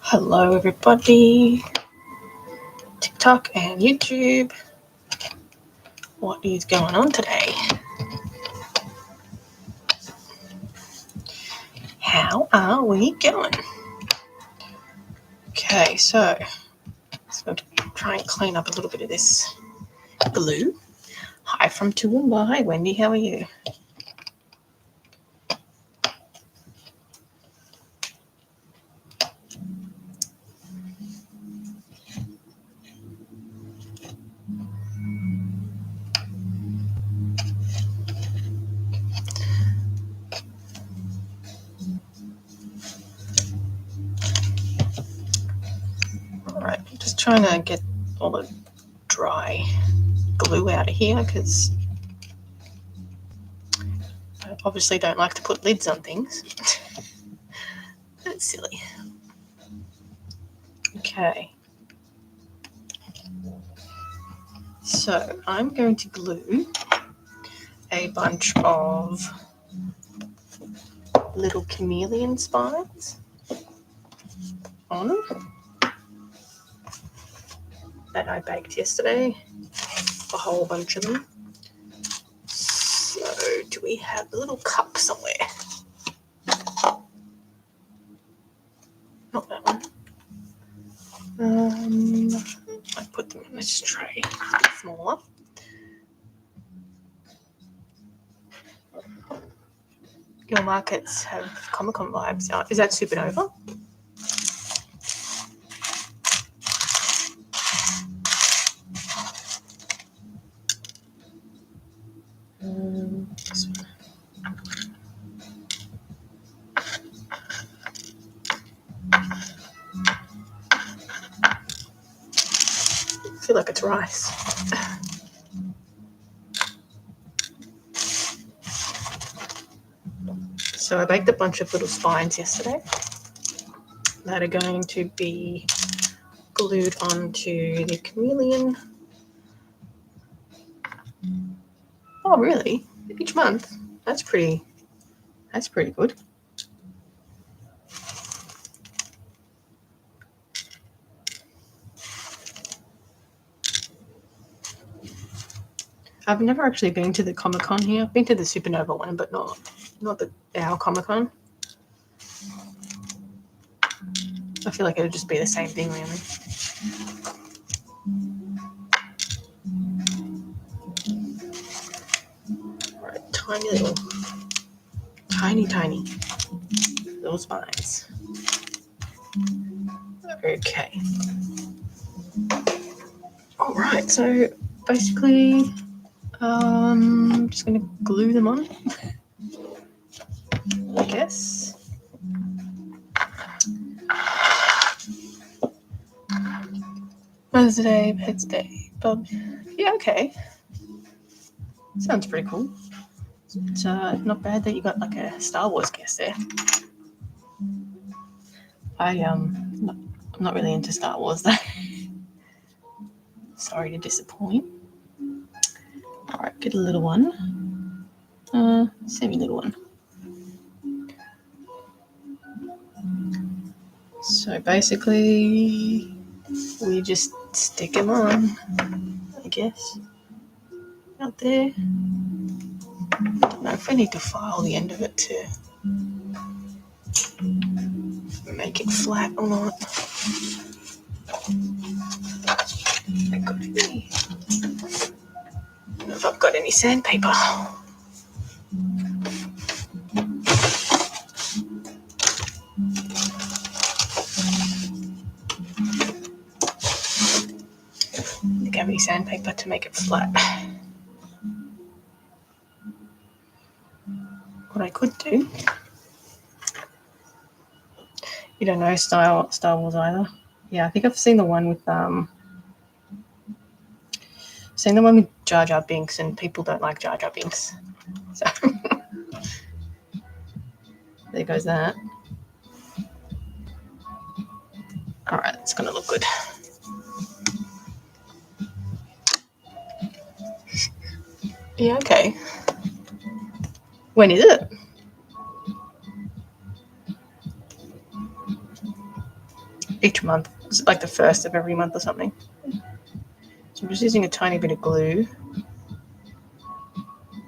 Hello everybody, TikTok and YouTube. What is going on today? How are we going? Okay, so let's go try and clean up a little bit of this glue. Hi from Toowoomba. Hi Wendy, how are you? Alright, just trying to get all the dry glue out of here because I obviously don't like to put lids on things. That's silly. Okay. So I'm going to glue a bunch of little chameleon spines on that I baked yesterday, a whole bunch of them. So do we have a little cup somewhere? Not that one. I put them in this tray, smaller. Your markets have Comic-Con vibes. Is that Supernova? This one. I feel like it's rice. So I baked a bunch of little spines yesterday that are going to be glued onto the chameleon. Oh, really? Each month? That's pretty good. I've never actually been to the Comic-Con here. I've been to the Supernova one, but not our Comic-Con. I feel like it would just be the same thing, really. All right, tiny little spines. Okay. All right, so basically, I'm just going to glue them on, I guess. Mother's Day, Pets Day, Bob. Yeah, okay. Sounds pretty cool. It's not bad that you got like a Star Wars guest there. I'm not really into Star Wars though. Sorry to disappoint. All right, get a little one. Semi-little one. So basically, we just stick them on, I guess, out there. I don't know if I need to file the end of it to make it flat or not. I don't know if I've got any sandpaper. Give me sandpaper to make it flat. What I could do, you don't know Star Wars either. Yeah, I think I've seen the one with Jar Jar Binks, and people don't like Jar Jar Binks. So there goes that. All right, it's gonna look good. Yeah, okay. When is it? Each month. Is it like the first of every month or something? So I'm just using a tiny bit of glue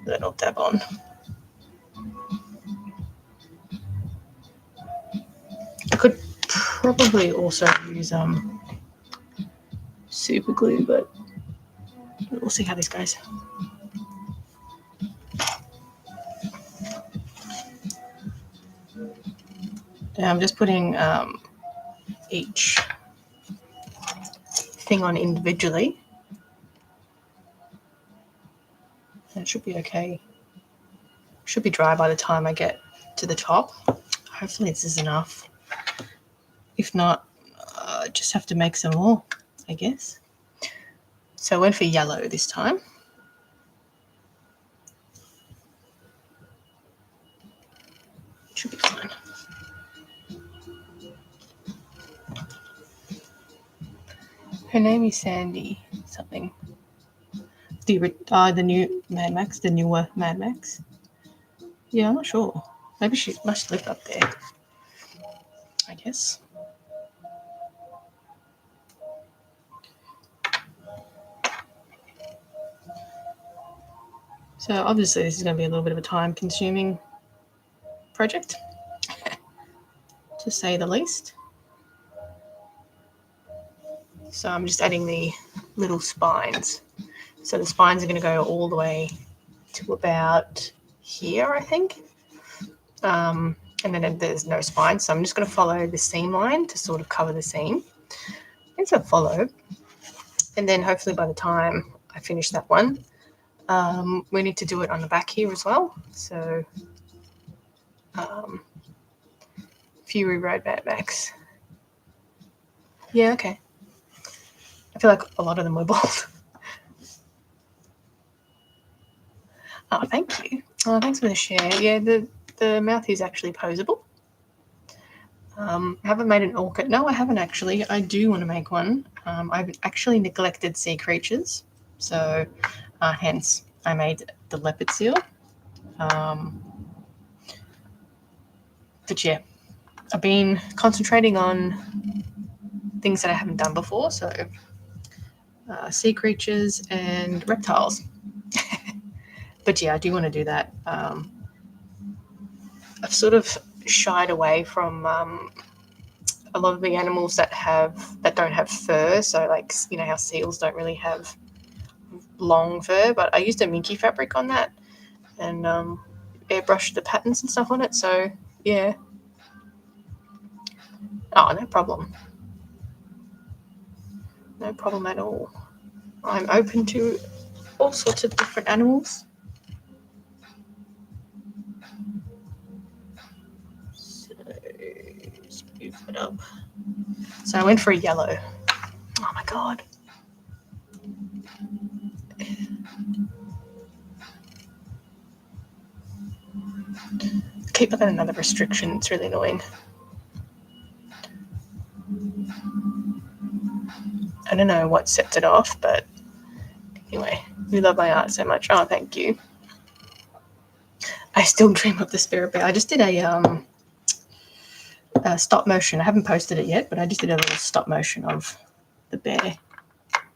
that I'll dab on. I could probably also use super glue, but we'll see how this goes. Now I'm just putting each thing on individually. And it should be okay. Should be dry by the time I get to the top. Hopefully this is enough. If not, I just have to make some more, I guess. So I went for yellow this time. Should be fine. Her name is Sandy something. The new Mad Max, the newer Mad Max. Yeah, I'm not sure. Maybe she must live up there, I guess. So obviously this is going to be a little bit of a time-consuming project, to say the least. So I'm just adding the little spines. So the spines are going to go all the way to about here, I think. And then there's no spine, so I'm just going to follow the seam line to sort of cover the seam. It's a follow. And then hopefully by the time I finish that one, we need to do it on the back here as well. So Fury Road Mad Max. Yeah, okay. I feel like a lot of them were bald. Oh, thank you. Oh, thanks for the share. Yeah, the mouth is actually posable. Haven't made an orchid. No, I haven't actually. I do want to make one. I've actually neglected sea creatures, so hence I made the leopard seal. But yeah, I've been concentrating on things that I haven't done before, so sea creatures and reptiles. But yeah, I do want to do that. I've sort of shied away from a lot of the animals that don't have fur. So like, you know how seals don't really have long fur, but I used a minky fabric on that and airbrushed the patterns and stuff on it. So yeah. Oh, no problem. No problem at all. I'm open to all sorts of different animals. So let's move it up. So I went for a yellow. Oh my god. I keep looking at another restriction. It's really annoying. I don't know what sets it off, but anyway, we love my art so much. Oh, thank you. I still dream of the spirit bear. I just did a stop motion. I haven't posted it yet, but I just did a little stop motion of the bear.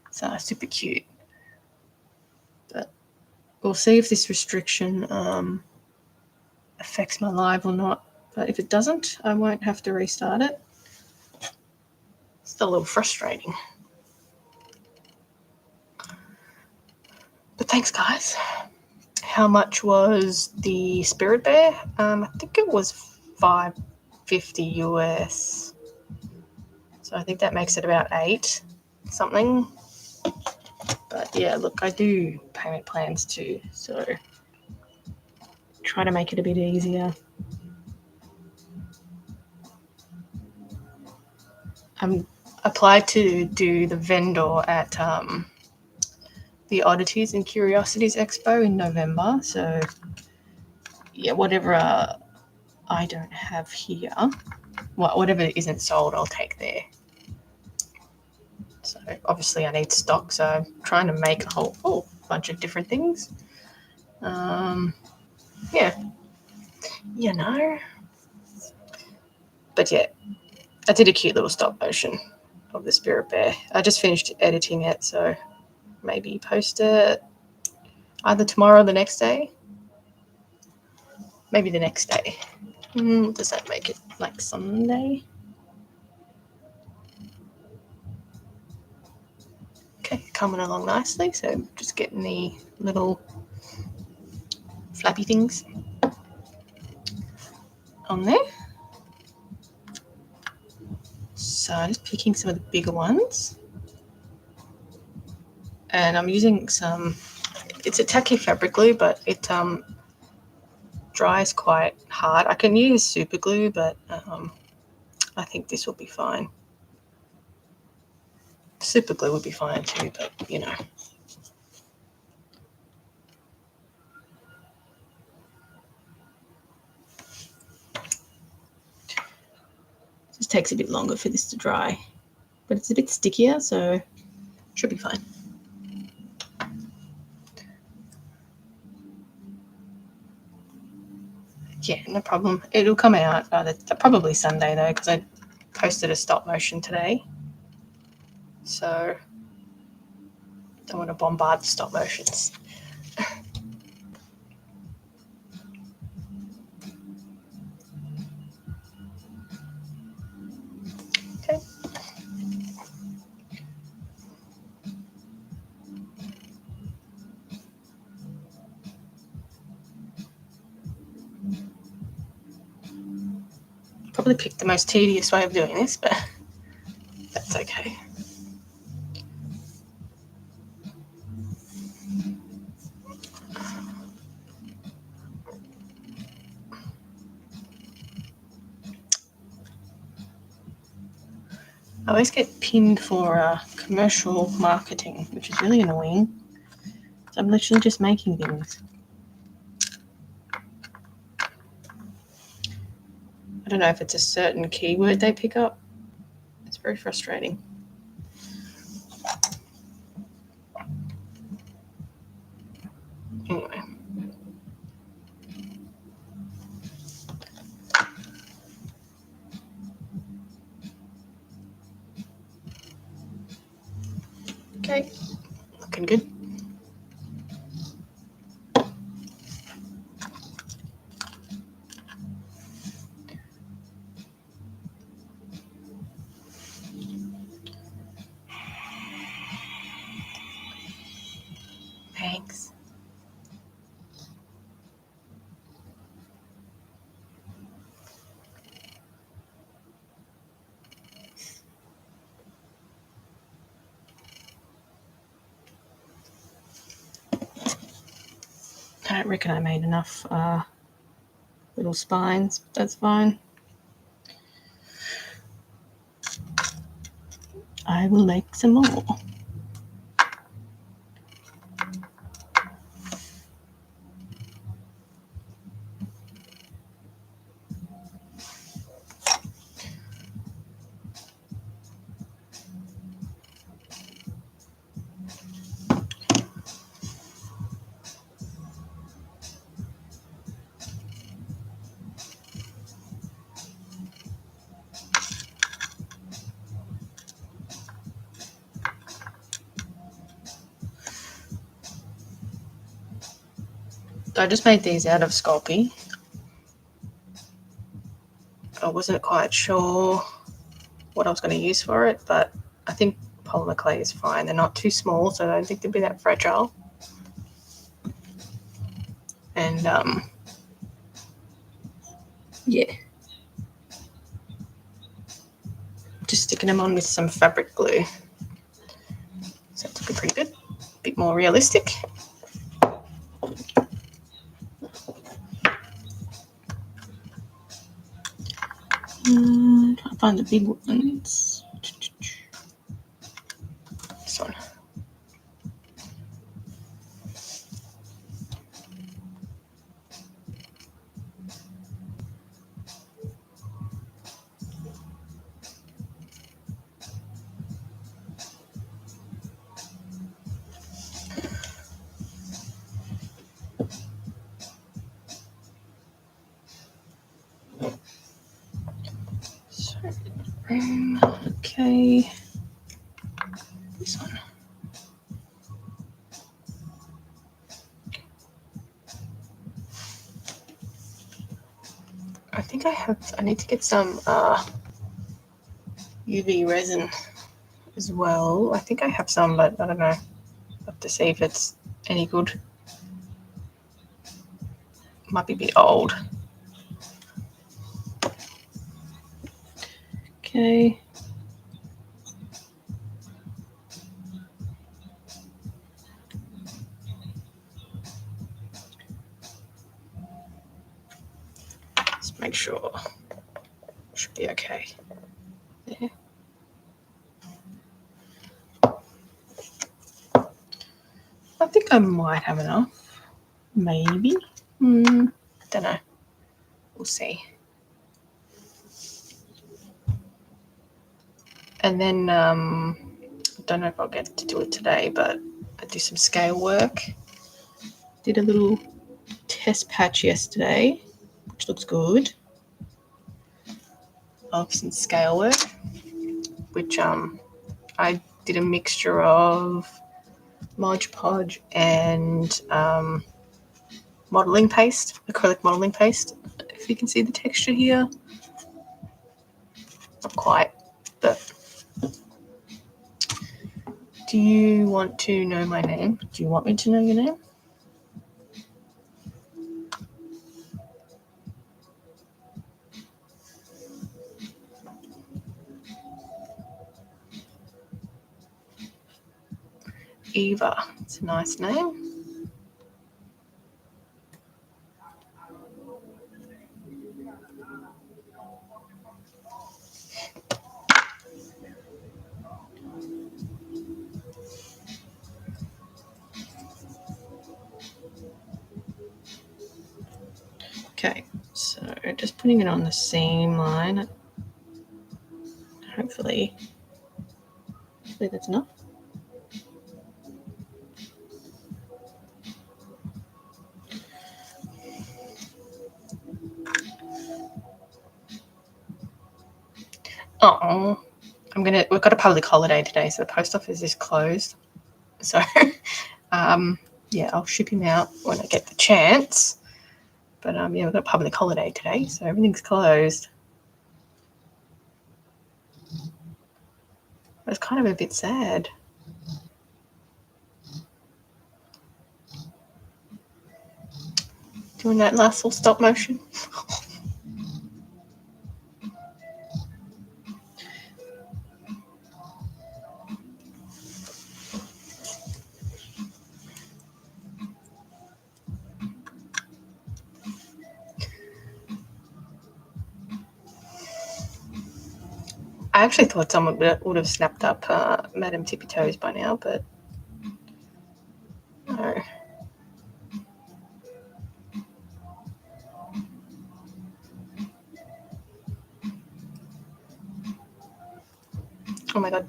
It's super cute. But we'll see if this restriction affects my live or not. But if it doesn't, I won't have to restart it. It's still a little frustrating. But thanks, guys. How much was the spirit bear? I think it was $5.50 US. So I think that makes it about 8 something. But yeah, look, I do payment plans too, so try to make it a bit easier. applied to do the vendor at the Oddities and Curiosities Expo in November. So, yeah, whatever I don't have here, whatever isn't sold, I'll take there. So, obviously, I need stock, so I'm trying to make a whole bunch of different things. Yeah, you know. But yeah, I did a cute little stop motion of the spirit bear. I just finished editing it, so maybe post it either tomorrow or the next day. Maybe the next day. Does that make it like Sunday? Okay, coming along nicely. So just getting the little flappy things on there. So just picking some of the bigger ones. And I'm using it's a tacky fabric glue, but it dries quite hard. I can use super glue, but I think this will be fine. Super glue would be fine too, but you know. It just takes a bit longer for this to dry, but it's a bit stickier, so it should be fine. Yeah, no problem. It'll come out probably Sunday though, because I posted a stop motion today. So don't want to bombard the stop motions. Okay. Probably picked the most tedious way of doing this, but that's okay. I always get pinned for commercial marketing, which is really annoying. So I'm literally just making things. I don't know if it's a certain keyword they pick up. It's very frustrating. Anyway. Okay, looking good. Thanks. I don't reckon I made enough little spines, but that's fine. I will make some more. I just made these out of Sculpey. I wasn't quite sure what I was going to use for it, but I think polymer clay is fine. They're not too small, so I don't think they'll be that fragile. And yeah, just sticking them on with some fabric glue. So it's looking pretty good. A bit more realistic. Try to find the big ones. this one. So, okay. This one. I think I need to get some UV resin as well. I think I have some, but I don't know. I'll have to see if it's any good. Might be a bit old. Okay. Let's make sure. Should be okay. There. I think I might have enough. Maybe. Don't know. We'll see. And then I don't know if I'll get to do it today, but I do some scale work. Did a little test patch yesterday, which looks good, of some scale work, which I did a mixture of Mod Podge and modeling paste, acrylic modeling paste. If you can see the texture here, not quite, but do you want to know my name? Do you want me to know your name? Eva. It's a nice name. Okay, so just putting it on the seam line. Hopefully that's enough. Oh, we've got a public holiday today, so the post office is closed. So, yeah, I'll ship him out when I get the chance. But yeah, we've got a public holiday today, so everything's closed. It's kind of a bit sad. Doing that last little stop motion. I actually thought someone would have snapped up Madame Tippy Toes by now, but no. Oh my god.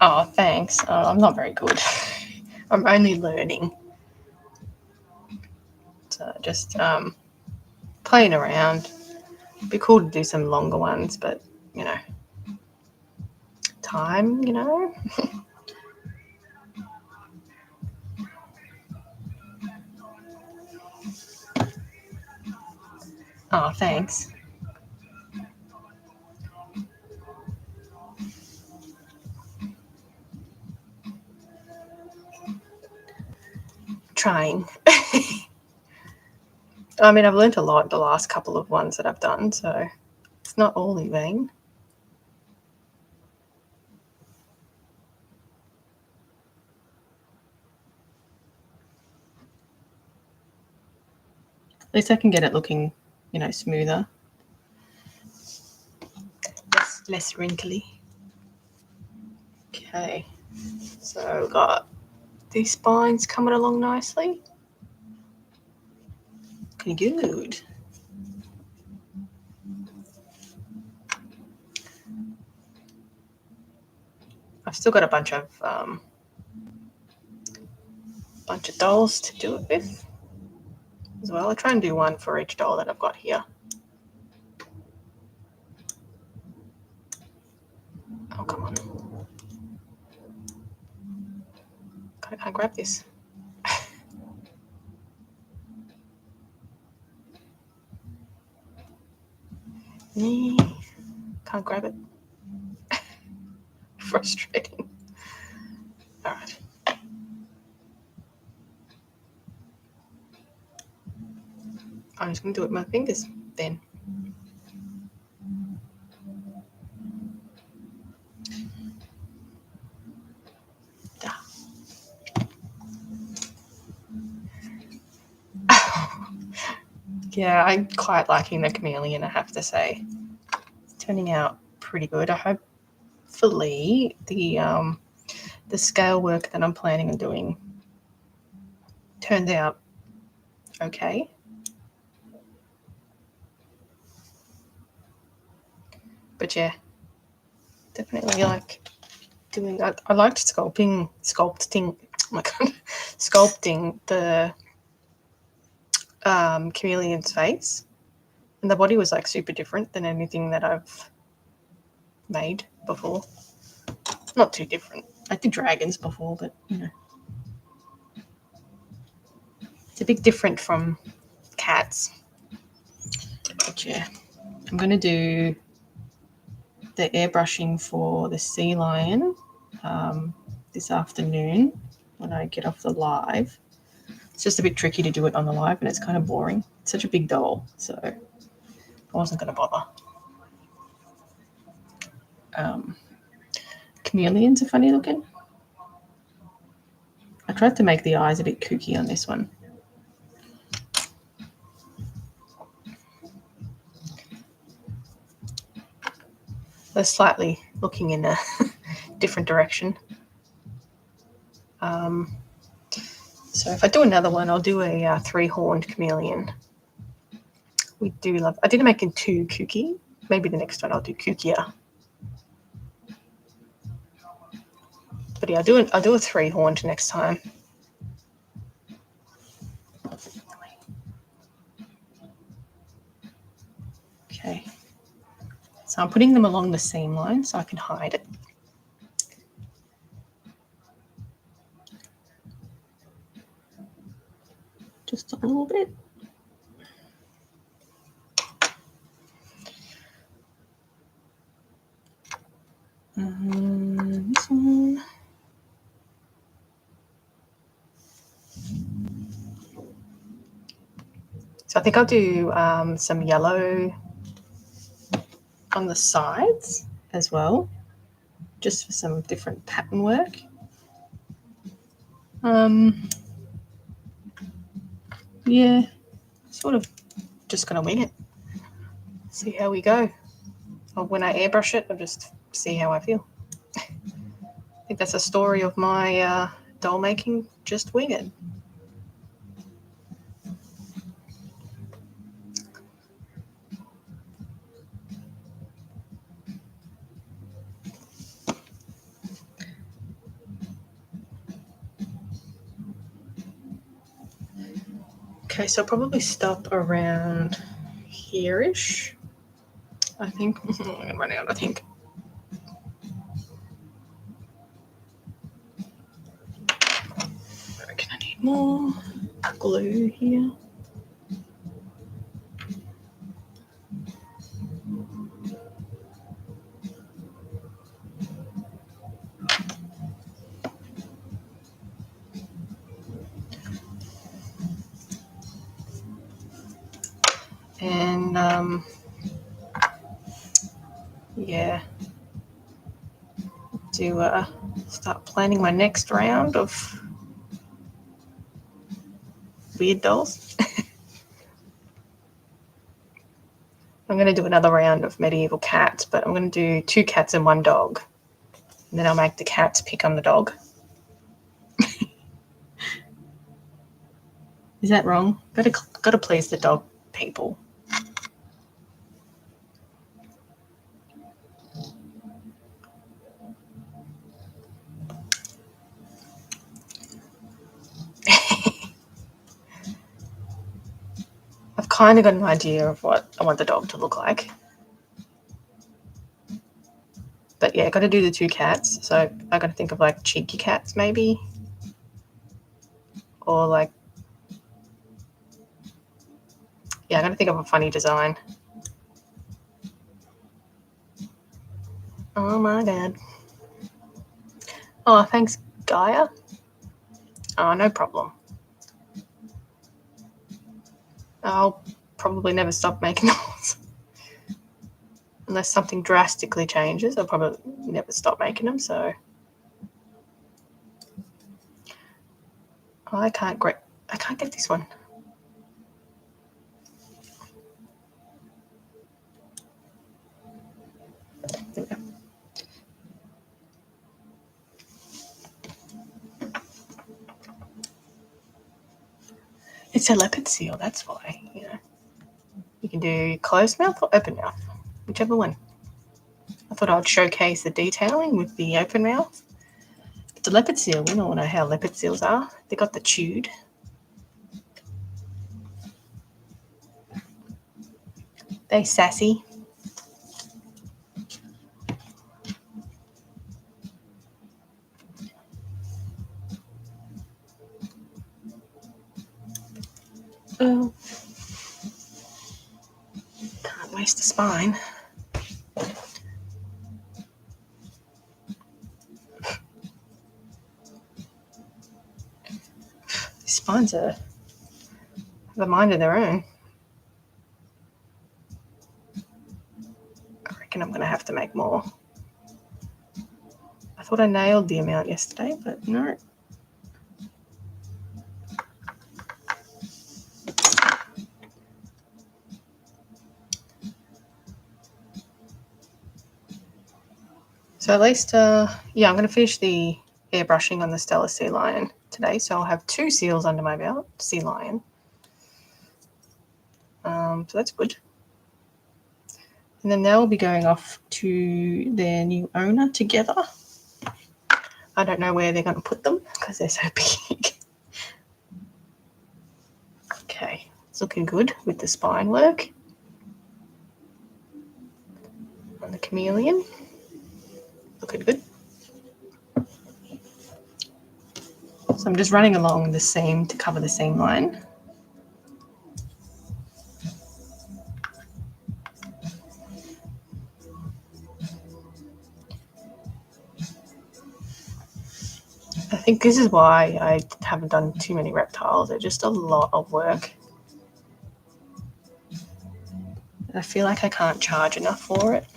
Oh, thanks. I'm not very good. I'm only learning. So just playing around. It'd be cool to do some longer ones, but, time, Oh, thanks. Trying. I mean, I've learned a lot the last couple of ones that I've done, so it's not all in vain. least I can get it looking, you know, smoother. Less wrinkly. Okay, so we've got these spines coming along nicely. Pretty good. I've still got a bunch of dolls to do it with as well. I'll try and do one for each doll that I've got here. Oh, come on. I can't grab this. Can't grab it. Frustrating. All right. I'm just going to do it with my fingers then. Yeah, I'm quite liking the chameleon, I have to say. It's turning out pretty good. Hopefully the scale work that I'm planning on doing turned out okay. But yeah, definitely like doing. I liked sculpting. Oh my god, sculpting the chameleon's face, and the body was like super different than anything that I've made before. Not too different. I did dragons before, but you know, it's a bit different from cats. But yeah, I'm gonna do the airbrushing for the sea lion this afternoon when I get off the live. It's just a bit tricky to do it on the live, and it's kind of boring. It's such a big doll, so I wasn't going to bother. Chameleons are funny looking. I tried to make the eyes a bit kooky on this one. They're slightly looking in a different direction. So if I do another one, I'll do a three-horned chameleon. I didn't make it too kooky. Maybe the next one I'll do kookier. But yeah, I'll do a three-horned next time. Okay. So I'm putting them along the seam line so I can hide it. Just a little bit. This one. So I think I'll do some yellow on the sides as well, just for some different pattern work. Yeah, sort of just gonna wing it. See how we go. Or when I airbrush it, I'll just see how I feel. I think that's a story of my doll making. Just wing it. Okay, so I'll probably stop around here-ish. I think. I'm going to run out, I think. I reckon I need more glue here. And yeah, to start planning my next round of weird dolls. I'm going to do another round of medieval cats, but I'm going to do 2 cats and 1 dog. And then I'll make the cats pick on the dog. Is that wrong? Got to please the dog people. I've kind of got an idea of what I want the dog to look like. But yeah, got to do the 2 cats. So I got to think of like cheeky cats maybe. Or like, yeah, I got to think of a funny design. Oh my God. Oh, thanks, Gaia. Oh, no problem. I'll probably never stop making those. Unless something drastically changes, I'll probably never stop making them, so. Oh, I can't get this one. It's a leopard seal, that's why, you know. You can do closed mouth or open mouth, whichever one. I thought I'd showcase the detailing with the open mouth. It's a leopard seal. We all know how leopard seals are. They got the chewed. They sassy. Oh. Can't waste a spine. These spines have a mind of their own. I reckon I'm going to have to make more. I thought I nailed the amount yesterday, but no. So at least, I'm going to finish the airbrushing on the Stella Sea Lion today. So I'll have 2 seals under my belt, sea lion. So that's good. And then they'll be going off to their new owner together. I don't know where they're going to put them because they're so big. Okay, it's looking good with the spine work on the chameleon. Looking good. So I'm just running along the seam to cover the seam line. I think this is why I haven't done too many reptiles. They're just a lot of work. I feel like I can't charge enough for it.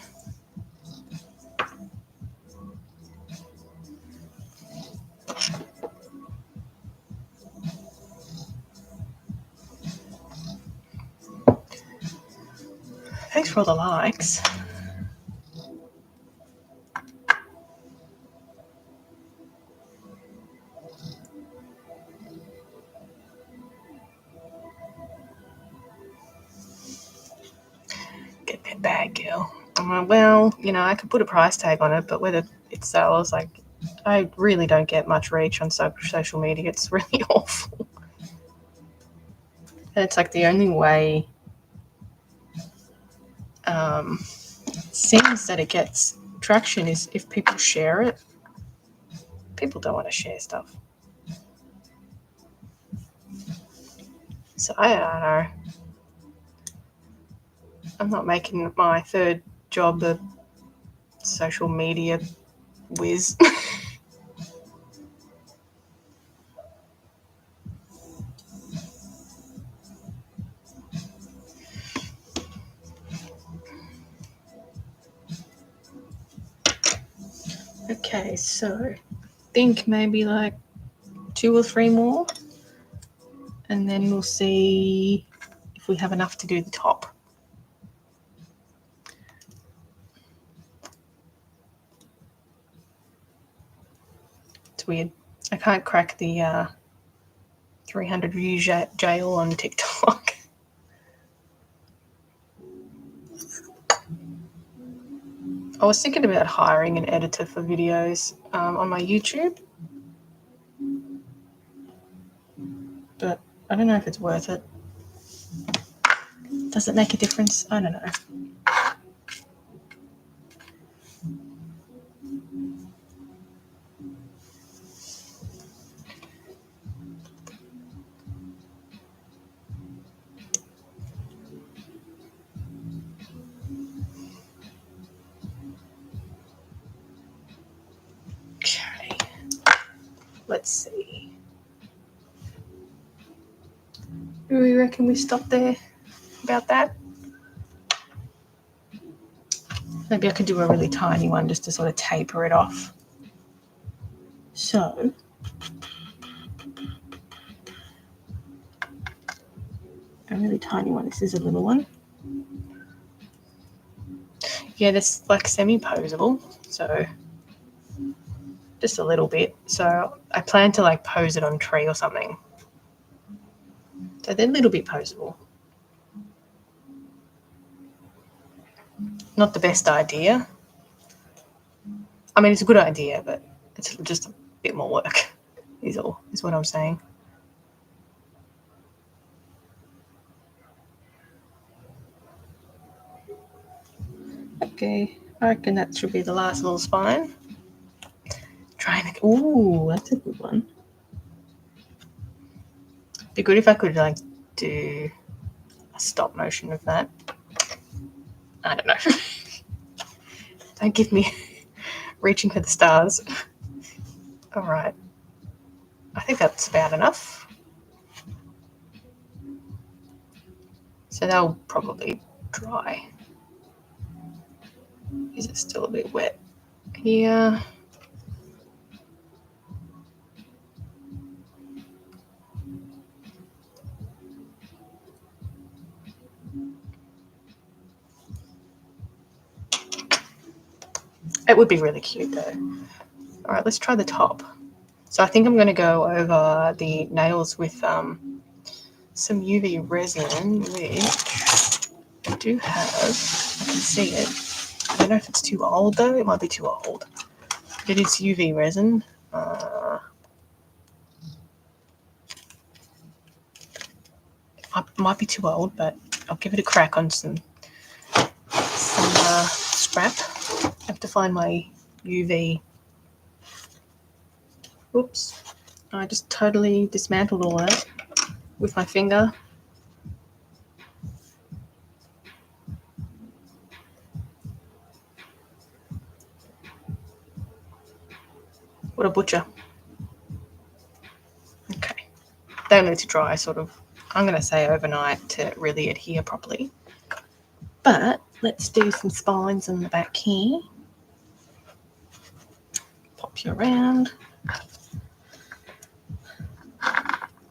Thanks for all the likes. Get that bag, girl. Well, you know, I could put a price tag on it, but whether it sells, like, I really don't get much reach on social media. It's really awful. And it's like the only way it seems that it gets traction is if people share it. People don't want to share stuff. So I don't know. I'm not making my third job a social media whiz. Okay, so I think maybe like 2 or 3 more, and then we'll see if we have enough to do the top. weird. I can't crack the 300 view jail on TikTok. I was thinking about hiring an editor for videos on my YouTube, but I don't know if it's worth it. Does it make a difference? I don't know. Okay. Let's see. Do we reckon we stop there about that? Maybe I could do a really tiny one just to sort of taper it off. So, a really tiny one. This is a little one. Yeah, this like semi-posable, so just a little bit. So I plan to like pose it on a tree or something. So they're a little bit posable. Not the best idea. I mean, it's a good idea, but it's just a bit more work, is what I'm saying. Okay, I reckon that should be the last little spine. Trying to, ooh, that's a good one. Be good if I could like do a stop motion of that. I don't know. Don't give me reaching for the stars. All right. I think that's about enough. So they'll probably dry. Is it still a bit wet here? It would be really cute though. All right, let's try the top. So I think I'm going to go over the nails with some UV resin, which I do have. I can see it. I don't know if it's too old though. It might be too old. It is UV resin. It might be too old, but I'll give it a crack on some scrap. I have to find my UV. Oops. I just totally dismantled all that with my finger. What a butcher. Okay. They need to dry sort of, I'm going to say overnight to really adhere properly. But let's do some spines in the back here. Pop you around.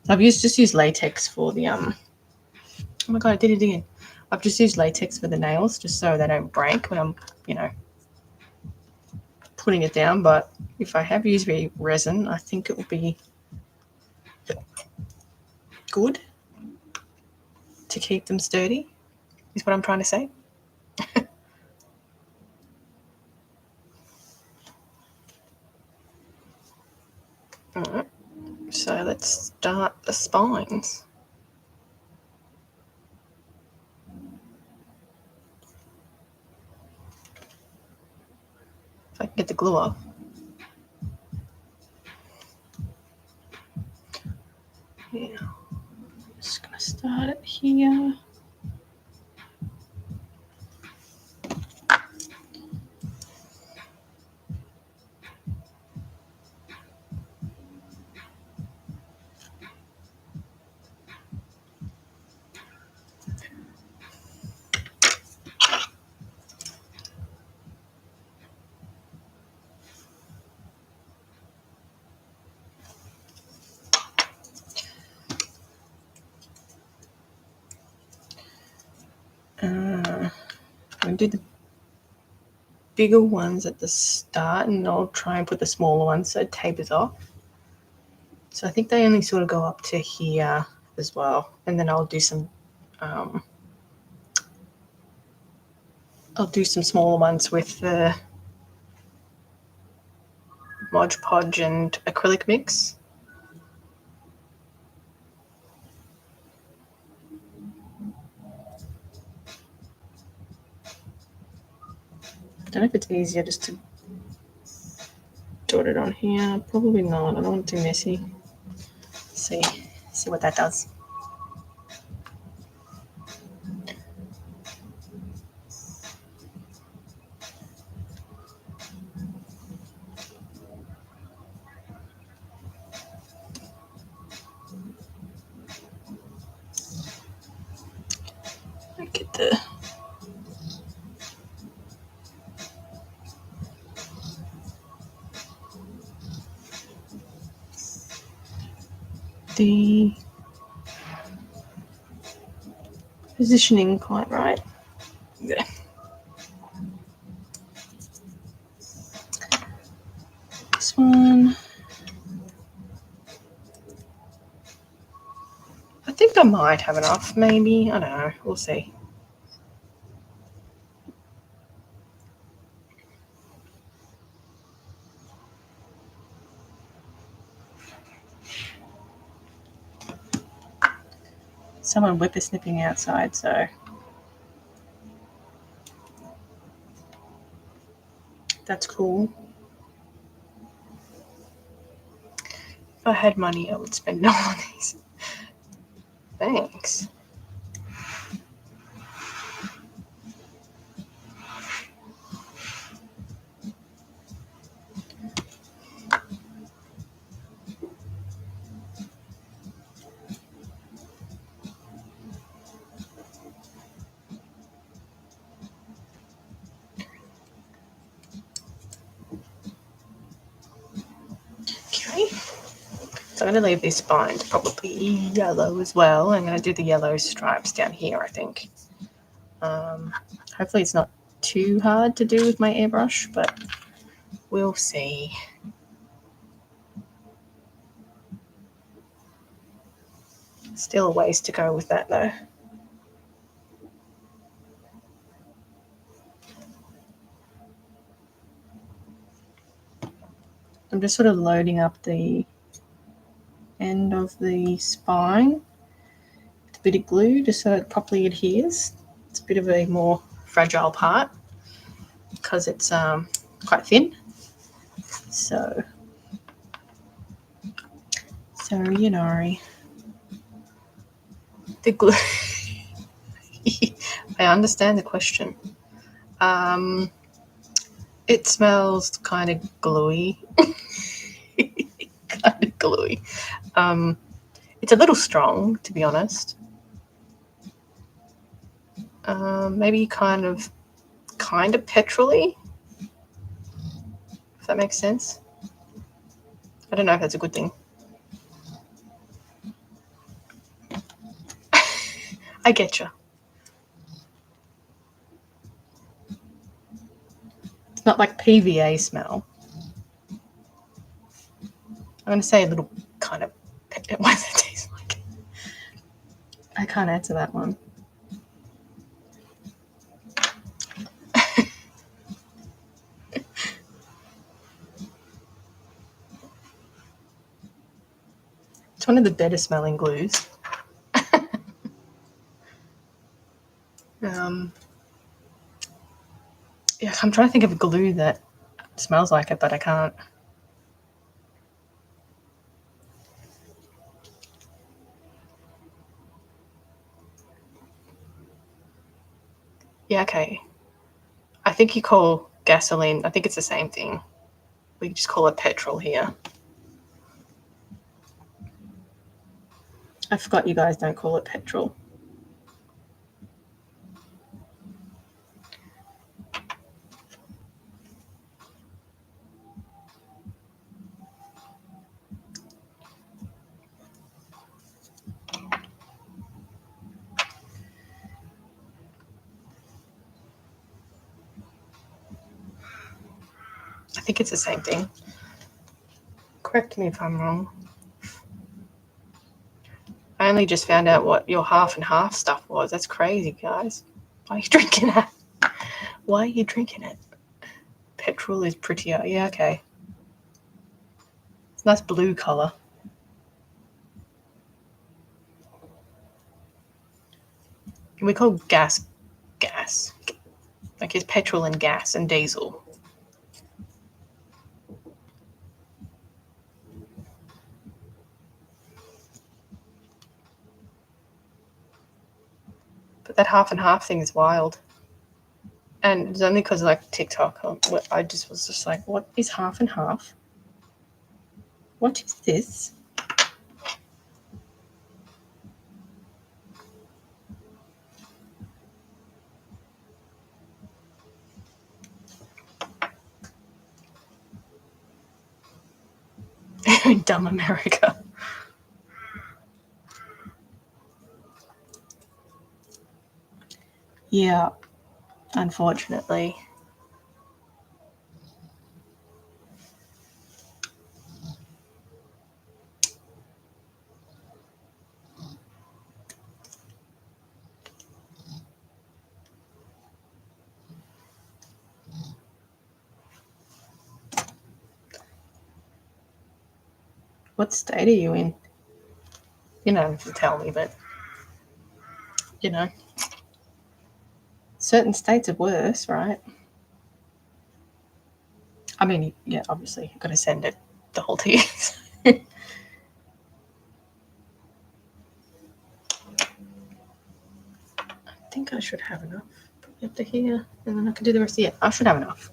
I've just used latex for the oh my god, I did it again. I've just used latex for the nails just so they don't break when I'm, putting it down. But if I have used resin, I think it will be good to keep them sturdy, is what I'm trying to say. All right, so let's start the spines. If I can get the glue off. Yeah, I'm just going to start it here. I'm going to do the bigger ones at the start, and I'll try and put the smaller ones so it tapers off. So I think they only sort of go up to here as well. And then I'll do some smaller ones with the Mod Podge and acrylic mix. I don't know if it's easier just to dot it on here. Probably not. I don't want it too messy. See what that does. I get the positioning quite right. Yeah. This one. I think I might have enough, maybe. I don't know. We'll see. Someone whippersnipping outside, so that's cool. If I had money, I would spend it on these. Thanks. Okay. So I'm going to leave this bind probably yellow as well. I'm going to do the yellow stripes down here, I think. Hopefully it's not too hard to do with my airbrush, but we'll see. Still a ways to go with that though. I'm just sort of loading up the end of the spine with a bit of glue just so it properly adheres. It's a bit of a more fragile part because it's quite thin. So you know, the glue. I understand the question. It smells kind of gluey. Kind of gluey. It's a little strong, to be honest. Maybe kind of petrol-y, if that makes sense. I don't know if that's a good thing. I get you. It's not like PVA smell. I'm going to say a little kind of. What does it taste like? I can't answer that one. It's one of the better smelling glues. Yeah, I'm trying to think of a glue that smells like it, but I can't. Yeah, okay. I think you call gasoline, I think it's the same thing. We just call it petrol here. I forgot you guys don't call it petrol. I think it's the same thing. Correct me if I'm wrong. I only just found out what your half and half stuff was. That's crazy, guys. Why are you drinking it? Why are you drinking it? Petrol is prettier. Yeah, okay. It's a nice blue colour. We call gas. Like it's petrol and gas and diesel. But that half and half thing is wild. And it's only because like TikTok, I just was just like, what is half and half? What is this? Dumb America. Yeah, unfortunately. What state are you in? You know, if you tell me, but you know, certain states are worse, right? I mean, yeah, obviously, you've got to send it the whole to you. I think I should have enough. Probably up to here, and then I can do the rest. Yeah, I should have enough.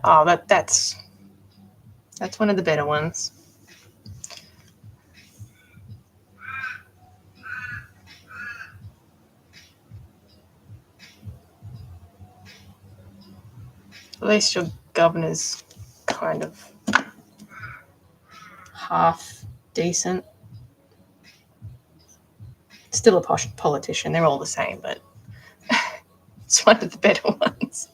Oh, that's one of the better ones. At least your governor's kind of half decent. Still a posh politician. They're all the same, but it's one of the better ones.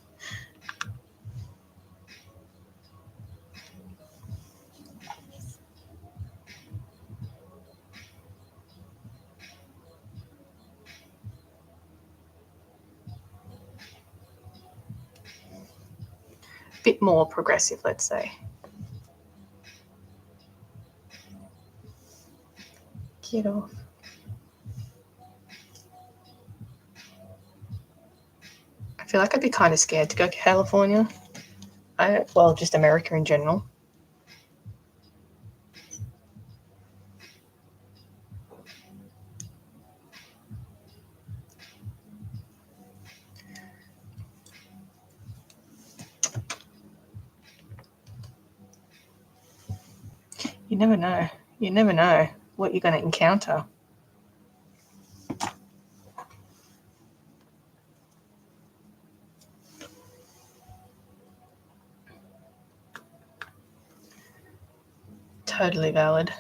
Bit more progressive, let's say. Get off. I feel like I'd be kind of scared to go to California. Well, just America in general. You never know. You never know what you're going to encounter. Totally valid.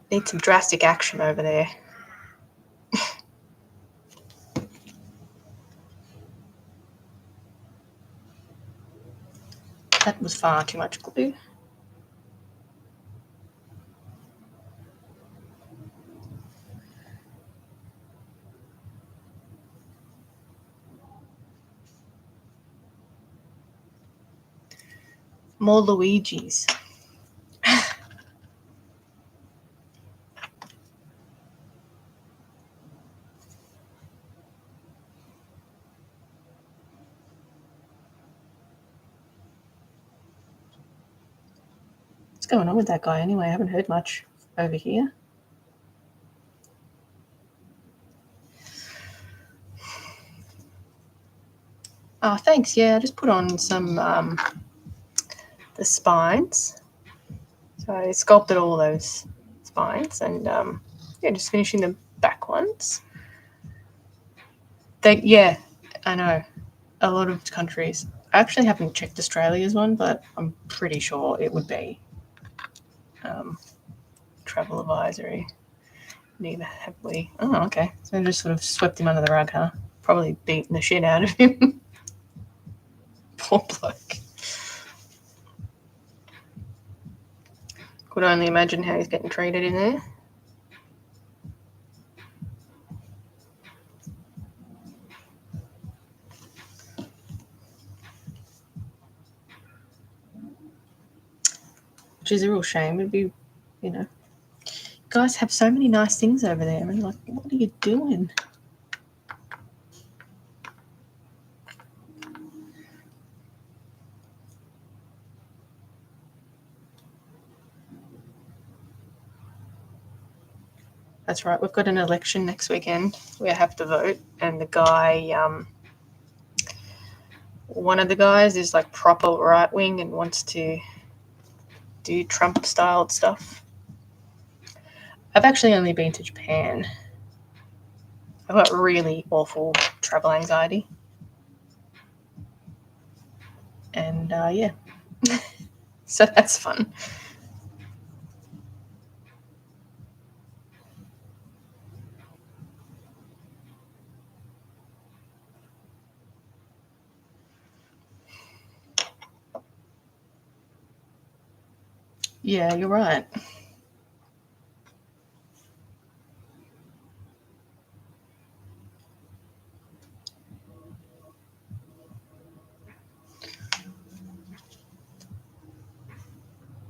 Need some drastic action over there. That was far too much glue. More Luigi's. What's going on with that guy anyway? I haven't heard much over here. Oh, thanks. Yeah, I just put on some the spines. So I sculpted all those spines and yeah, just finishing the back ones. Yeah, I know. A lot of countries. I actually haven't checked Australia's one, but I'm pretty sure it would be travel advisory. Neither have we. Oh, okay. So I just sort of swept him under the rug, huh? Probably beaten the shit out of him. Poor bloke. Could only imagine how he's getting treated in there. Which is a real shame. It'd be, you guys have so many nice things over there. And like, what are you doing? That's right. We've got an election next weekend. We have to vote. And the guy, one of the guys is like proper right wing and wants to do Trump styled stuff. I've actually only been to Japan. I've got really awful travel anxiety. And yeah. So that's fun. Yeah, you're right.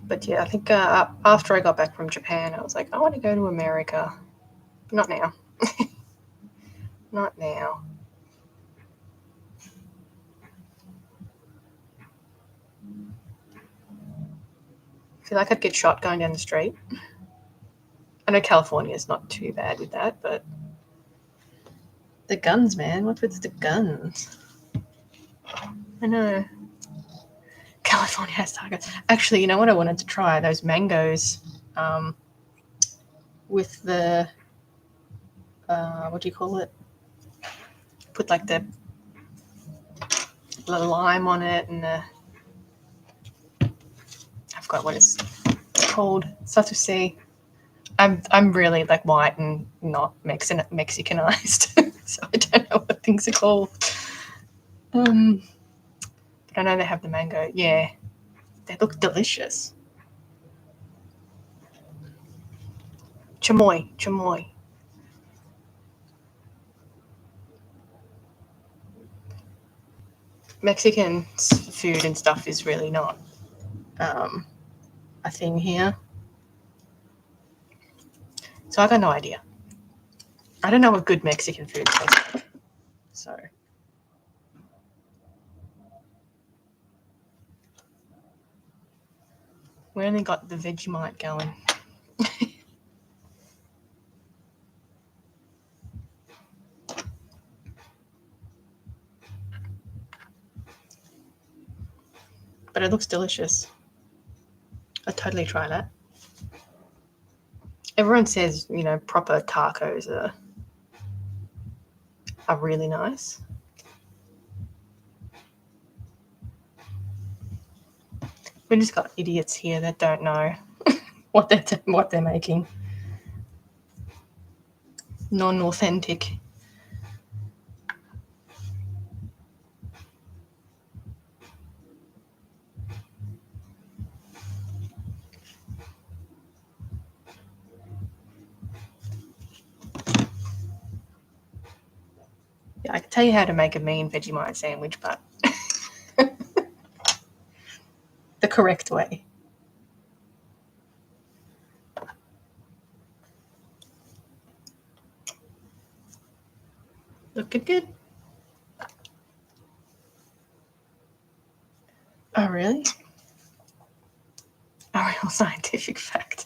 But yeah, I think after I got back from Japan, I was like, I want to go to America. Not now. Not now. I feel like I'd get shot going down the street. I know California's not too bad with that, but the guns, man. What's with the guns? I know. California has targets. Actually, you know what I wanted to try? Those mangoes with the, what do you call it? Put like the lime on it and the, I forgot what it's called. Satuse. I'm really like white and not Mexicanized, so I don't know what things are called. But I know they have the mango. Yeah, they look delicious. Chamoy. Mexican food and stuff is really not a thing here. So I got no idea. I don't know what good Mexican food tastes like. So we only got the Vegemite going. But it looks delicious. I'd totally try that. Everyone says, proper tacos are really nice. We just got idiots here that don't know what they're making. Non-authentic. Yeah, I can tell you how to make a mean Vegemite sandwich, but the correct way. Looking good. Oh, really? A real scientific fact.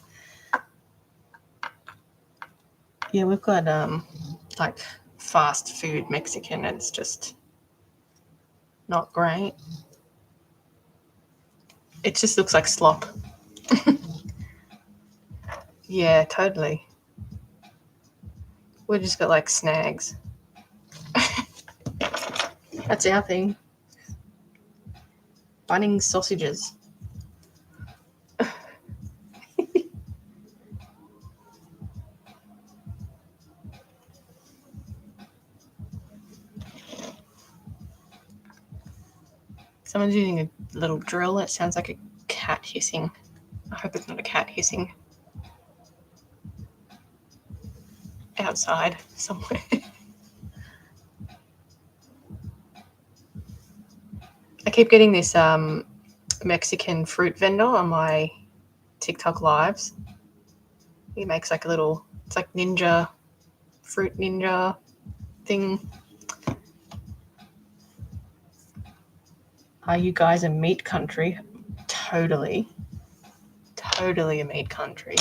Yeah, we've got like fast food Mexican. It's just not great. It just looks like slop. Yeah, totally. We just got like snags. That's our thing. Bunnings sausages. Someone's using a little drill. It sounds like a cat hissing. I hope it's not a cat hissing. Outside somewhere. I keep getting this Mexican fruit vendor on my TikTok lives. He makes like a little, it's like ninja, fruit ninja thing. Are you guys a meat country? Totally a meat country.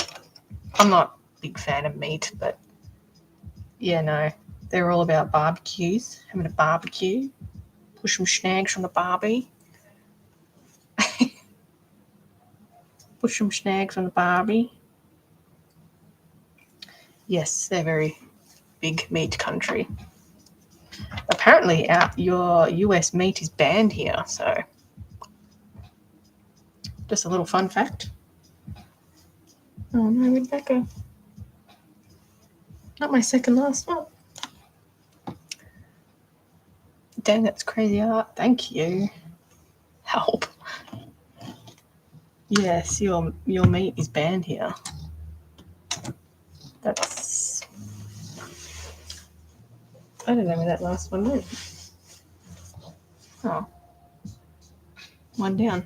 I'm not a big fan of meat, but yeah, no. They're all about barbecues, having a barbecue, push some snags on the barbie. Push some snags on the barbie. Yes, they're very big meat country. Apparently, your US meat is banned here, so just a little fun fact. Oh no, where'd that go? Not my second last one. Dang, that's crazy art. Thank you. Help. Yes, your meat is banned here. That's... I don't know where that last one went. Oh. One down.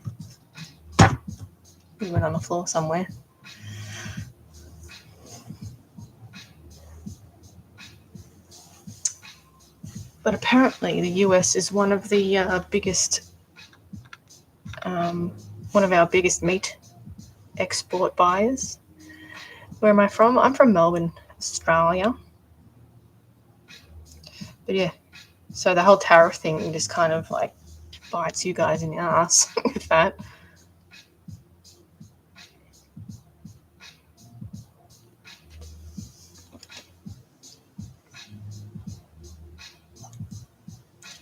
It went on the floor somewhere. But apparently the US is one of the biggest, one of our biggest meat export buyers. Where am I from? I'm from Melbourne, Australia. But yeah, so the whole tariff thing just kind of like bites you guys in the ass with that.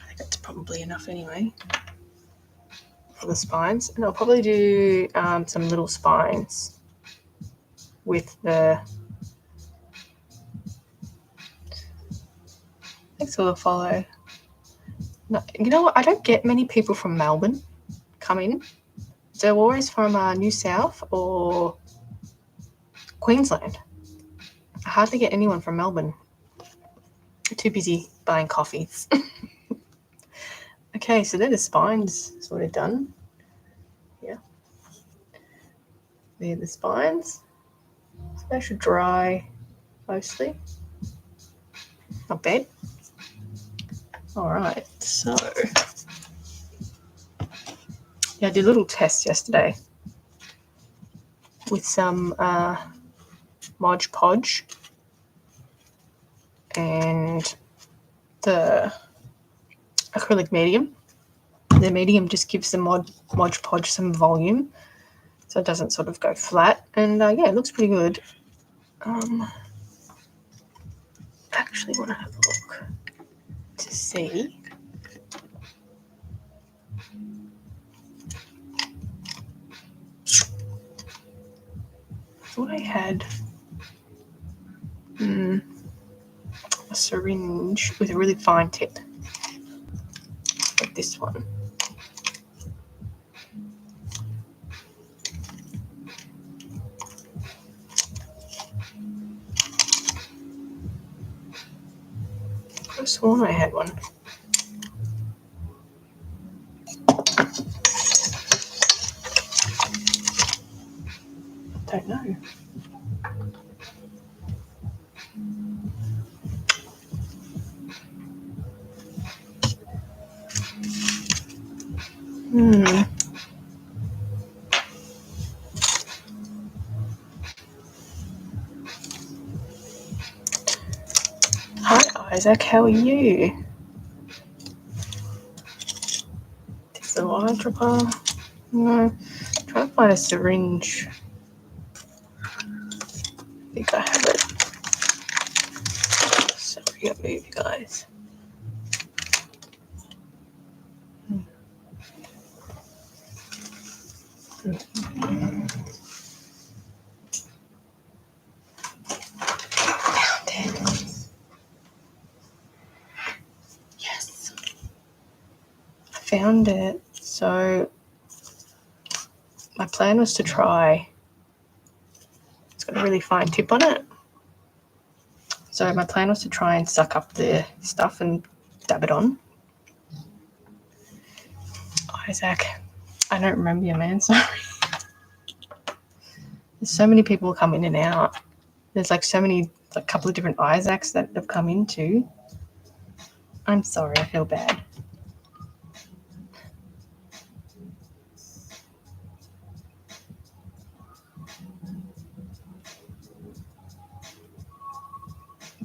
I think that's probably enough anyway for the spines. And I'll probably do some little spines with the... Thanks for the follow. No, you know what? I don't get many people from Melbourne come in. They're always from New South or Queensland. I hardly get anyone from Melbourne. I'm too busy buying coffees. Okay, so they're the spines sort of done. Yeah. They're the spines. So they should dry mostly. Not bad. All right, so yeah, I did a little test yesterday with some Mod Podge and the acrylic medium. The medium just gives the Mod Podge some volume, so it doesn't sort of go flat. And yeah, it looks pretty good. Actually want to have a look to see. I thought I had a syringe with a really fine tip, like this one. I could have sworn I had one. Don't know. Hi Isaac, how are you? Is the wire dropper? No. Trying to find a syringe. I think I have it. Sorry, I move, you guys. Found it. Yes. I found it. So my plan was to try. It's got a really fine tip on it. So my plan was to try and suck up the stuff and dab it on. Isaac, I don't remember you, man. Sorry. There's so many people come in and out. There's like so many, a couple of different Isaacs that have come in too. I'm sorry, I feel bad.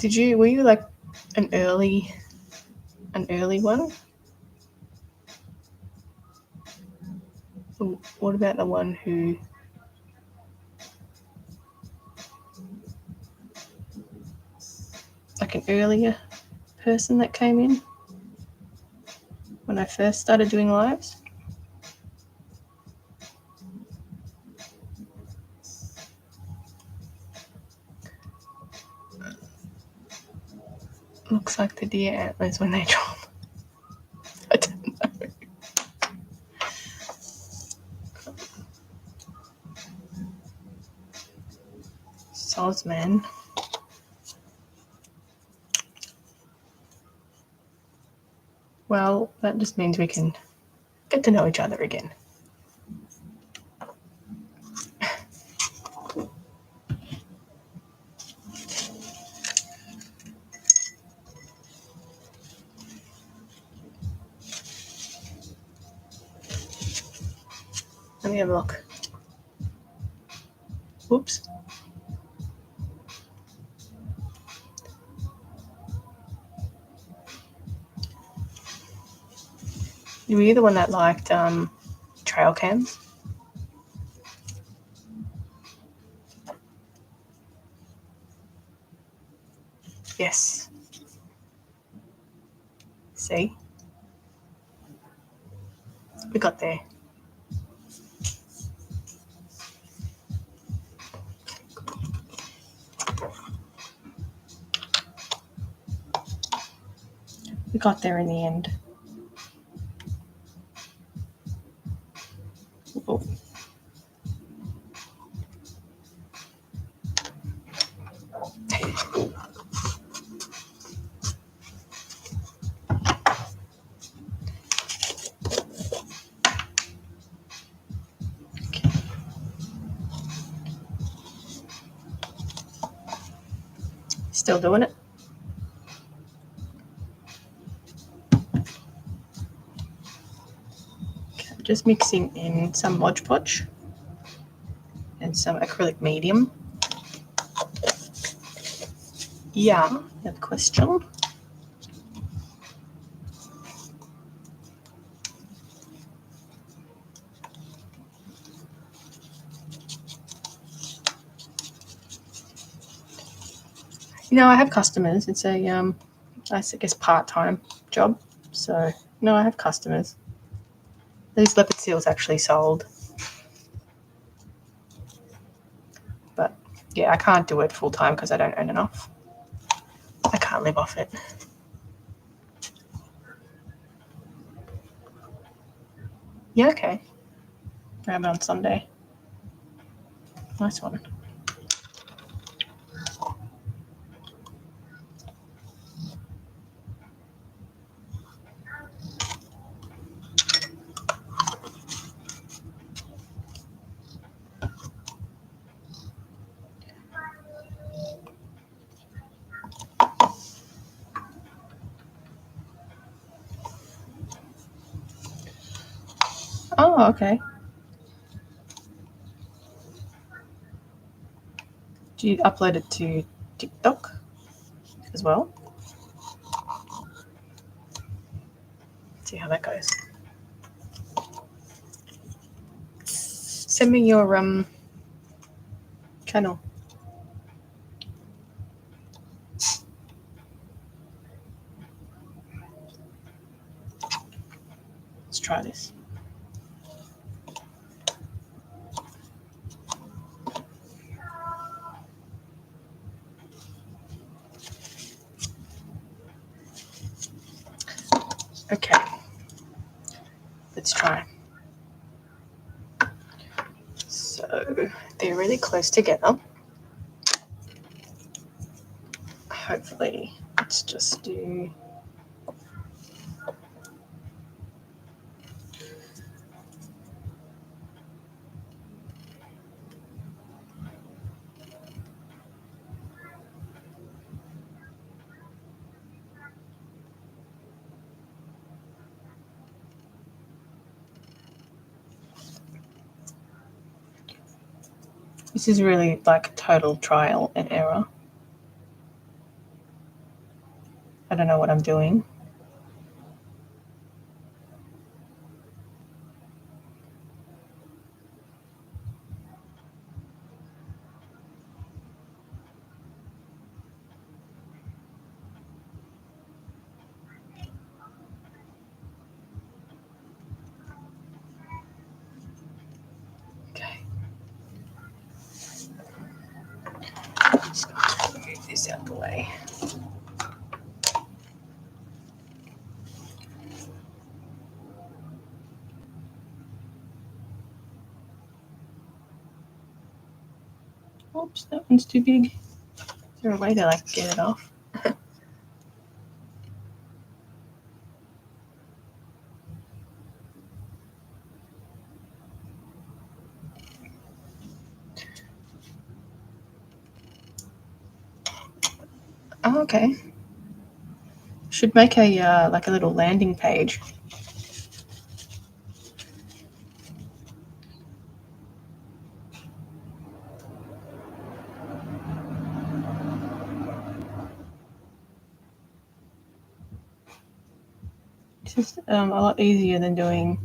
Were you like an early one? What about the one who, like an earlier person that came in when I first started doing lives? Looks like the deer antlers when they drop. I don't know. Soz, man. Well, that just means we can get to know each other again. Let me have a look. Whoops. Were you the one that liked trail cams? Yes. See? We got there. We got there in the end. Oh. Still doing it? Okay, just mixing in some Mod Podge and some acrylic medium. Yeah, you have a question? I have customers. It's a, I guess, part-time job. So, no, I have customers. These leopard seals actually sold. But, yeah, I can't do it full-time because I don't earn enough. I can't live off it. Yeah, okay. Grab it on Sunday. Nice one. Oh, okay. Do you upload it to TikTok as well? See how that goes. Send me your channel. Let's try this. Okay. Let's try. So they're really close together. Hopefully, let's just do. This is really like total trial and error. I don't know what I'm doing. Okay. Just move this out the way. Oops, that one's too big. Is there a way to like get it off? Oh, okay. Should make a like a little landing page. It's just a lot easier than doing.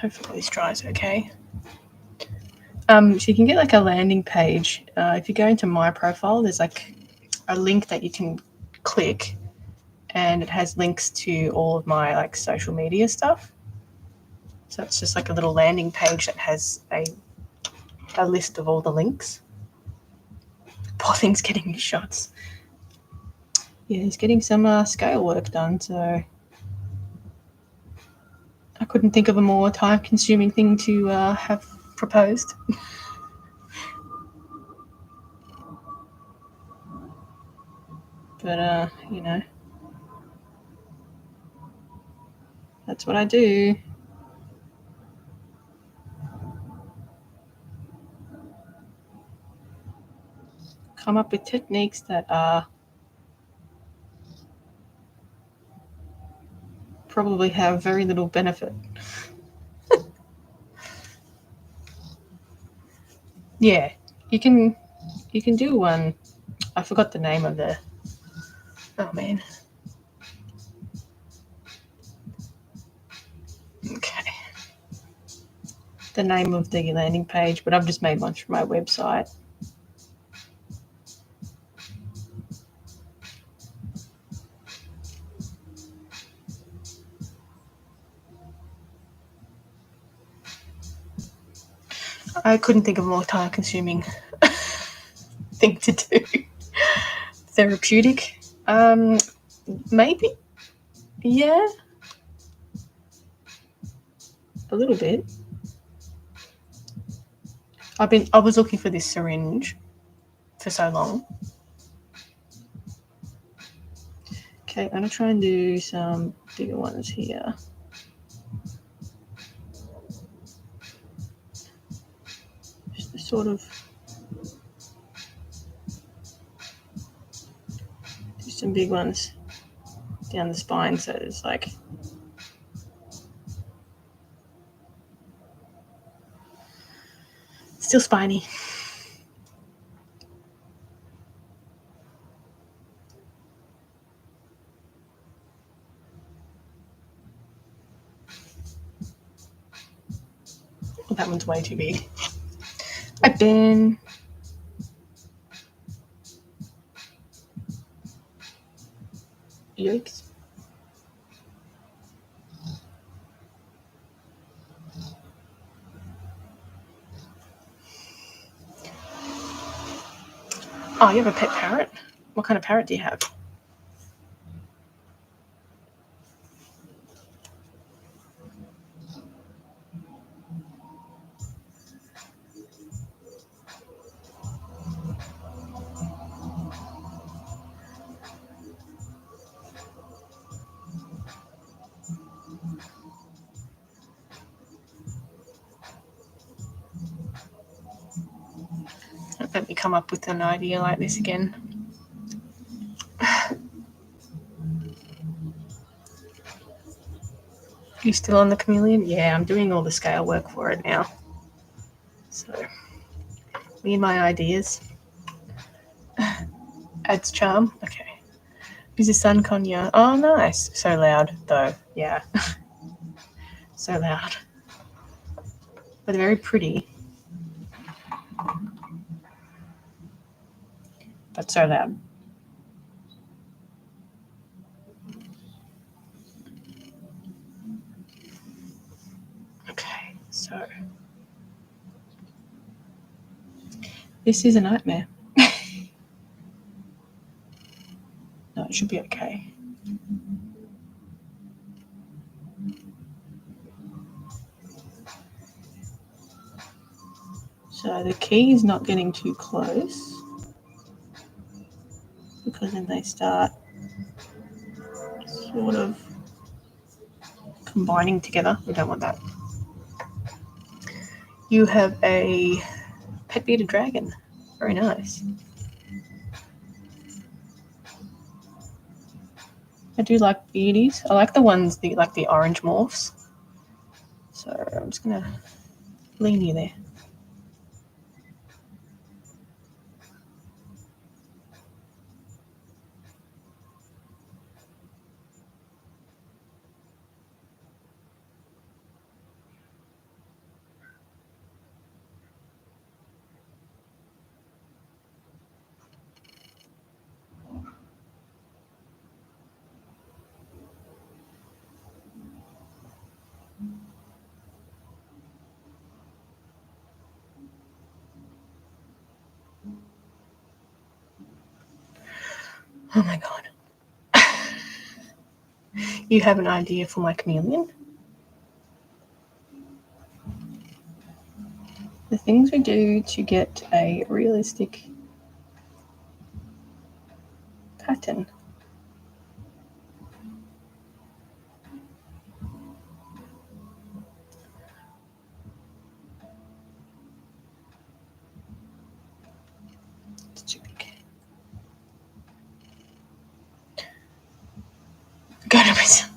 Hopefully this dries okay. So you can get like a landing page. If you go into my profile, there's like a link that you can click, and it has links to all of my like social media stuff. So it's just like a little landing page that has a list of all the links. Poor thing's getting his shots. Yeah, he's getting some scale work done, so I couldn't think of a more time-consuming thing to have proposed. But, you know, that's what I do. Come up with techniques that probably have very little benefit. Yeah, you can do one. I forgot the name of the. Oh man. Okay. The name of the landing page, but I've just made one for my website. I couldn't think of a more time-consuming thing to do. Therapeutic? Maybe. Yeah. A little bit. I was looking for this syringe for so long. Okay, I'm gonna try and do some bigger ones here. Just to sort of do some big ones down the spine, so it's like still spiny. Oh, that one's way too big. Hi, Ben. Yikes. Oh, you have a pet parrot? What kind of parrot do you have? Let me come up with an idea like this again. You still on the chameleon? Yeah, I'm doing all the scale work for it now. So, me and my ideas. Adds charm. Okay. Is the sun Konya? Oh, nice. So loud, though. Yeah. So loud. But very pretty. But so loud. Okay, so. This is a nightmare. No, it should be okay. So the key is not getting too close, because then they start sort of combining together. We don't want that. You have a pet bearded dragon. Very nice. I do like beardies. I like the ones, like the orange morphs. So I'm just going to lean you there. Oh my god. You have an idea for my chameleon? The things we do to get a realistic pattern. It's too big. Go to myself.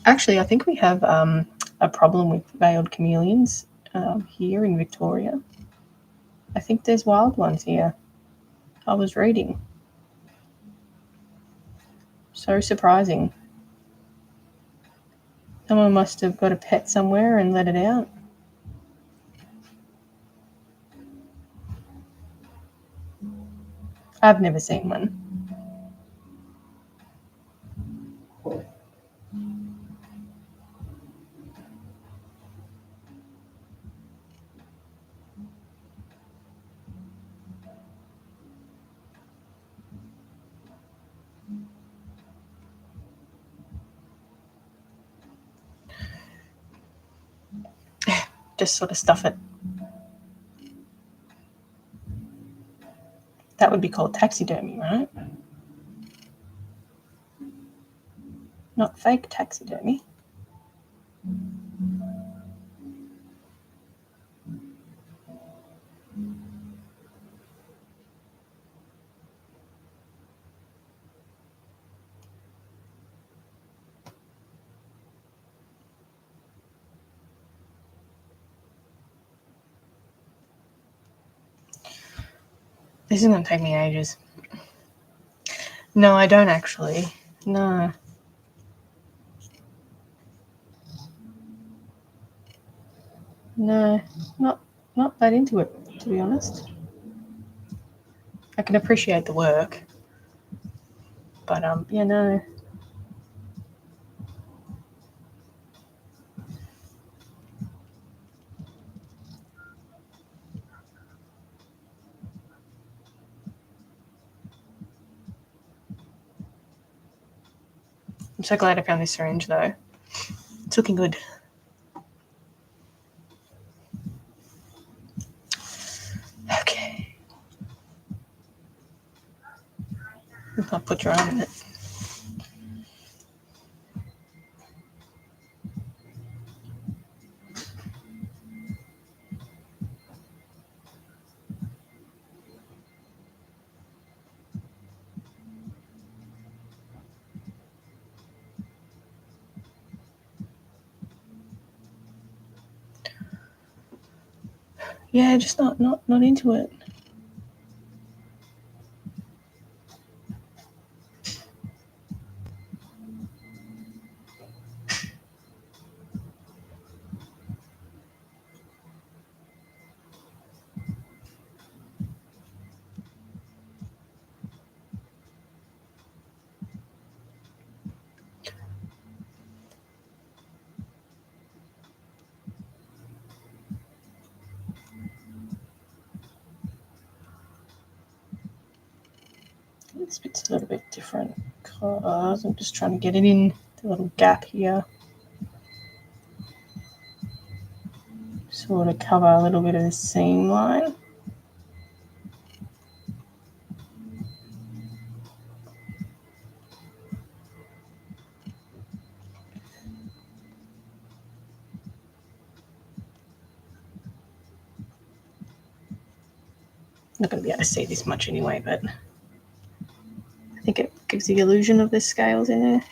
Actually, I think we have a problem with veiled chameleons here in Victoria. I think there's wild ones here. I was reading. So surprising. Someone must have got a pet somewhere and let it out. I've never seen one. Just sort of stuff it. That would be called taxidermy, right? Not fake taxidermy. This is going to take me ages. No, I don't actually. No. No, not that into it, to be honest. I can appreciate the work, but yeah, no. I'm so glad I found this syringe though. It's looking good. Okay. I'll put your arm in it. Yeah, just not into it. This bit's a little bit different because I'm just trying to get it in the little gap here. Sort of cover a little bit of the seam line. Not going to be able to see this much anyway, but I think it gives the illusion of the scales in there.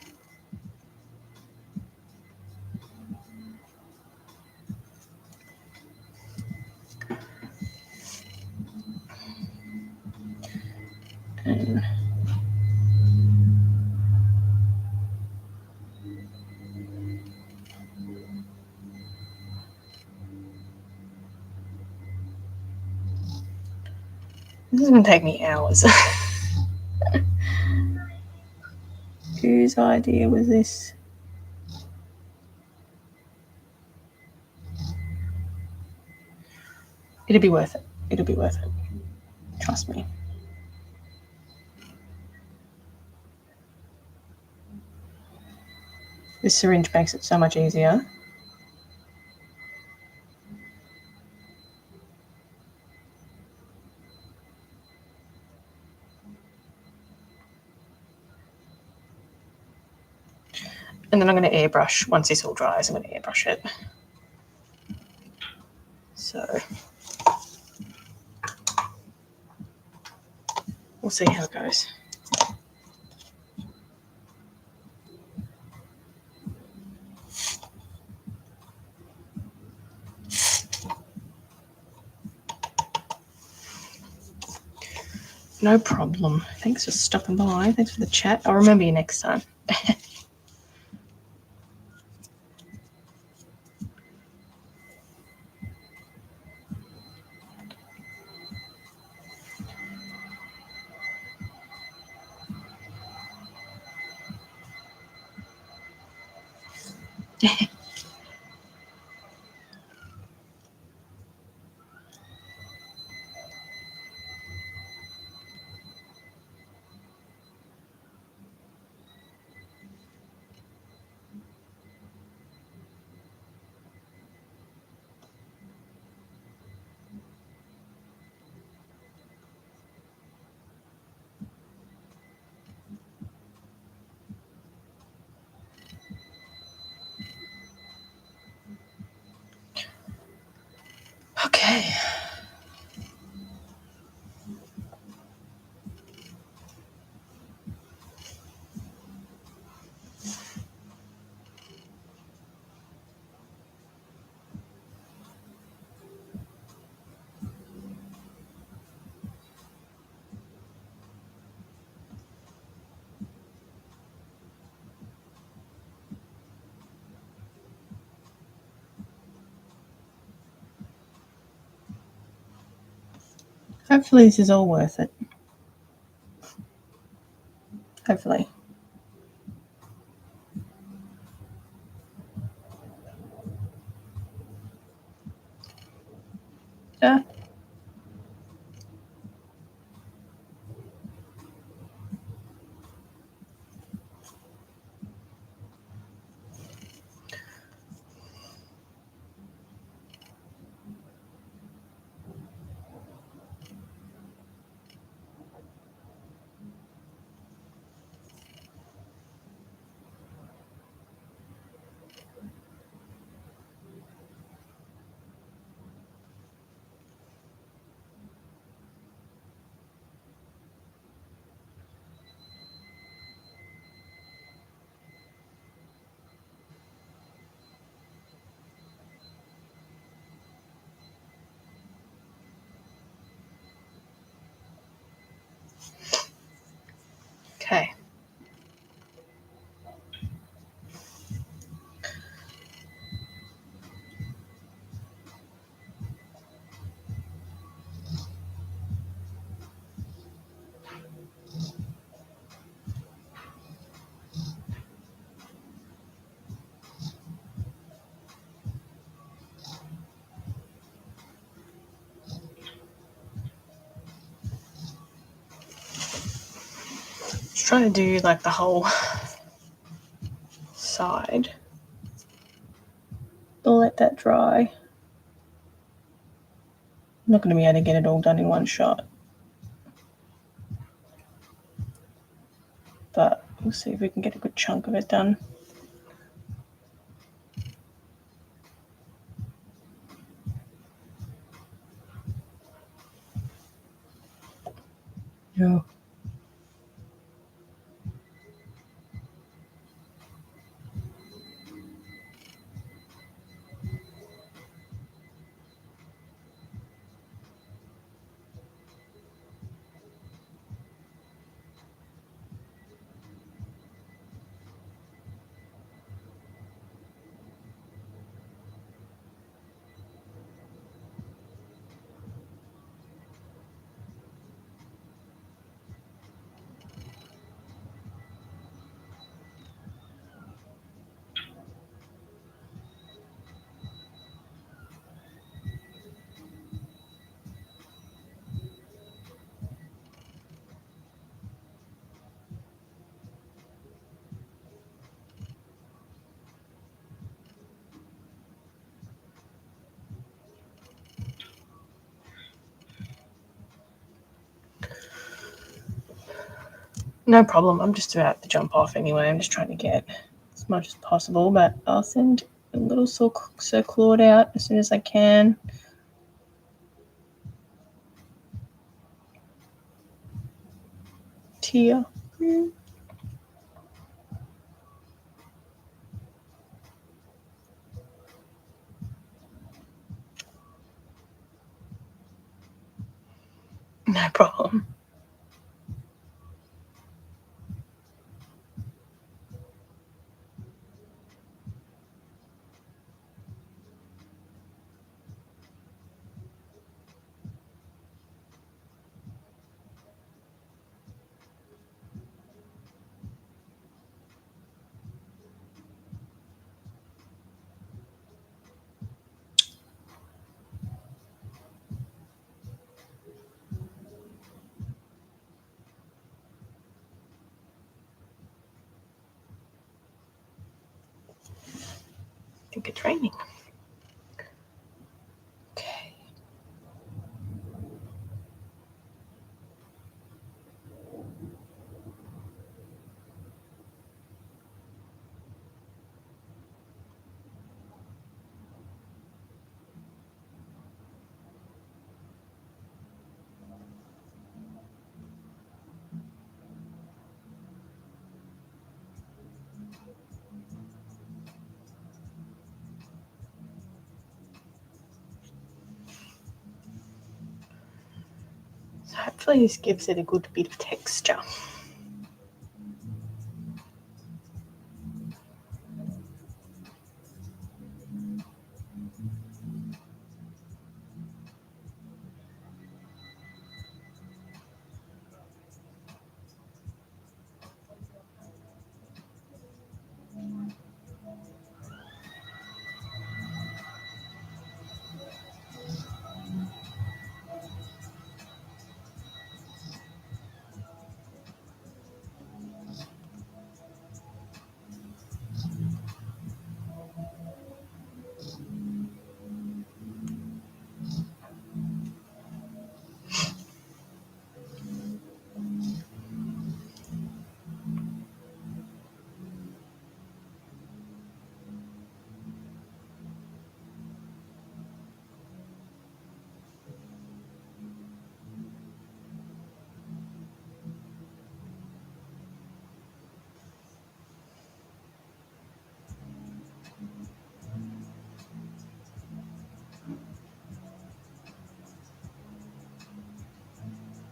And this is going to take me hours. Whose idea was this? It'll be worth it. It'll be worth it. Trust me. This syringe makes it so much easier. And then I'm going to airbrush. Once this all dries, I'm going to airbrush it. So we'll see how it goes. No problem. Thanks for stopping by. Thanks for the chat. I'll remember you next time. Okay. Hopefully this is all worth it. Hopefully. Yeah. Okay. Just trying to do like the whole side. I'll let that dry. I'm not going to be able to get it all done in one shot. But we'll see if we can get a good chunk of it done. Yeah. No problem. I'm just about to jump off anyway. I'm just trying to get as much as possible, but I'll send a little circloid out as soon as I can. Tear. No problem. I think it's raining. Okay. So hopefully this gives it a good bit of texture.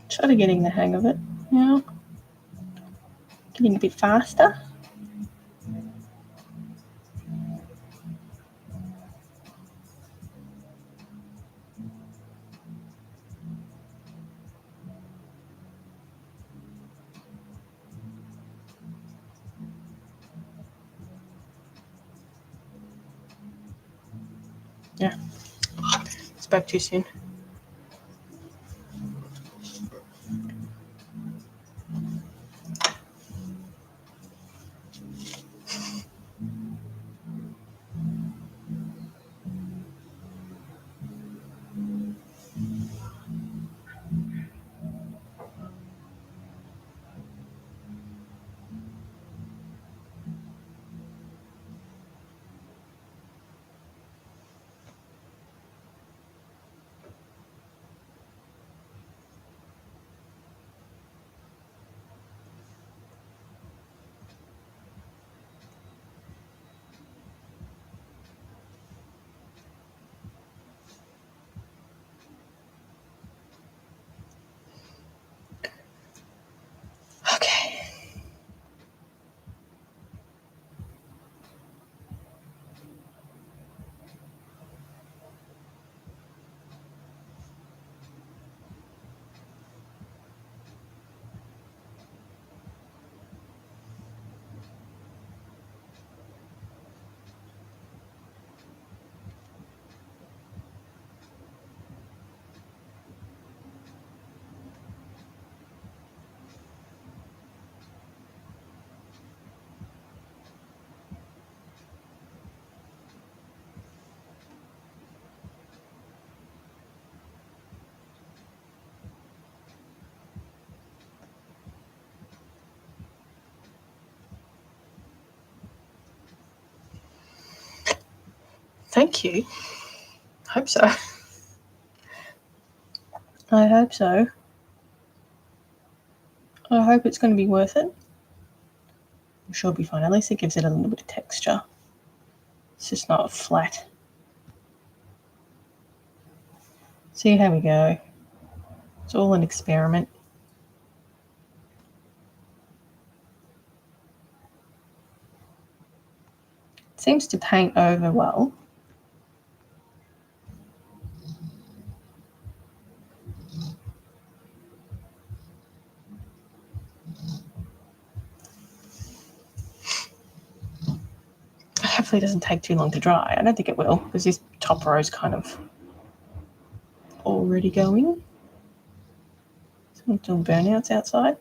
Sort of getting the hang of it now. Getting a bit faster. Yeah, spoke too soon. Okay. Thank you. I hope so. I hope so. I hope it's going to be worth it. I'm sure it'll be fine. At least it gives it a little bit of texture. It's just not flat. See how we go. It's all an experiment. It seems to paint over well. Hopefully it doesn't take too long to dry. I don't think it will, because this top row is kind of already going. Some little burnouts outside.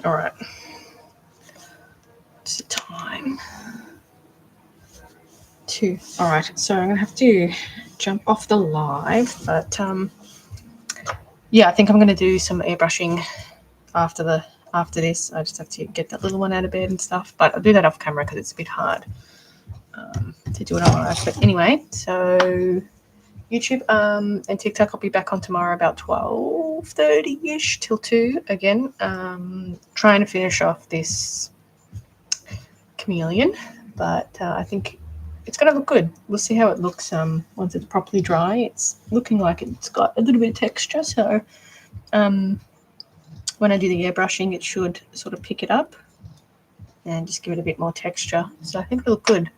All right. It's the time. 2. All right. So I'm going to have to jump off the live, but yeah, I think I'm going to do some airbrushing after this. I just have to get that little one out of bed and stuff, but I'll do that off camera because it's a bit hard to do it on live. But anyway, so YouTube and TikTok, I'll be back on tomorrow about 12:30ish till 2 again. Trying to finish off this chameleon, but I think it's going to look good. We'll see how it looks once it's properly dry. It's looking like it's got a little bit of texture, so when I do the airbrushing, it should sort of pick it up and just give it a bit more texture. So I think it'll look good.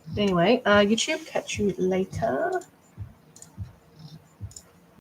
But anyway, YouTube, catch you later.